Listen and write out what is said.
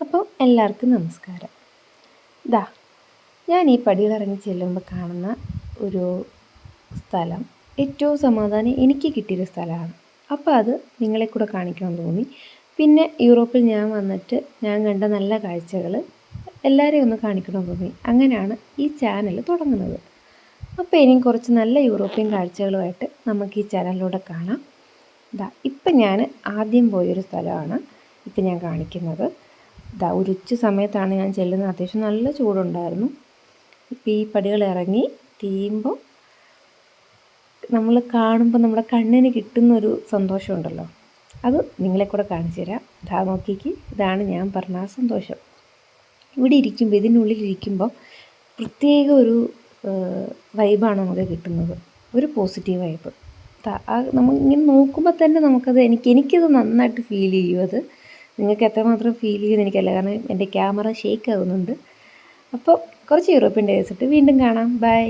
അപ്പോൾ എല്ലാവർക്കും നമസ്കാരം. ദാ ഞാൻ ഈ പടികളിറങ്ങി ചെല്ലുമ്പോൾ കാണുന്ന ഒരു സ്ഥലം ഏറ്റവും സമാധാനം എനിക്ക് കിട്ടിയൊരു സ്ഥലമാണ്. അപ്പോൾ അത് നിങ്ങളെ കൂടെ കാണിക്കണമെന്ന് തോന്നി. പിന്നെ യൂറോപ്പിൽ ഞാൻ വന്നിട്ട് ഞാൻ കണ്ട നല്ല കാഴ്ചകൾ എല്ലാവരെയും ഒന്ന് കാണിക്കണമെന്ന് തോന്നി. അങ്ങനെയാണ് ഈ ചാനൽ തുടങ്ങുന്നത്. അപ്പോൾ ഇനിയും കുറച്ച് നല്ല യൂറോപ്യൻ കാഴ്ചകളുമായിട്ട് നമുക്ക് ഈ ചാനലിലൂടെ കാണാം. ഇപ്പം ഞാൻ ആദ്യം പോയൊരു സ്ഥലമാണ് ഇപ്പം ഞാൻ കാണിക്കുന്നത്. ഒരു ഉച്ച സമയത്താണ് ഞാൻ ചെല്ലുന്നത്. അത്യാവശ്യം നല്ല ചൂടുണ്ടായിരുന്നു. ഇപ്പം ഈ പടികൾ ഇറങ്ങി തീയുമ്പോൾ നമ്മൾ കാണുമ്പോൾ നമ്മുടെ കണ്ണിന് കിട്ടുന്നൊരു സന്തോഷമുണ്ടല്ലോ, അത് നിങ്ങളെ കൂടെ കാണിച്ചു തരാം. നോക്കിക്ക്, ഇതാണ് ഞാൻ പറഞ്ഞ ആ സന്തോഷം. ഇവിടെ ഇരിക്കുമ്പോൾ, ഇതിനുള്ളിലിരിക്കുമ്പോൾ പ്രത്യേക ഒരു വൈബാണ് നമുക്ക് കിട്ടുന്നത്, ഒരു പോസിറ്റീവ് വൈബ്. നമ്മൾ ഇങ്ങനെ നോക്കുമ്പോൾ തന്നെ എനിക്കത് നന്നായിട്ട് ഫീൽ ചെയ്യും. അത് നിങ്ങൾക്ക് എത്രമാത്രം ഫീൽ ചെയ്യുമെന്ന് എനിക്കല്ല, കാരണം എൻ്റെ ക്യാമറ ഷേക്ക് ആകുന്നുണ്ട്. അപ്പോൾ കുറച്ച് യൂറോപ്യൻ ഡേയ്സ് ഇട്ട് വീണ്ടും കാണാം. ബൈ.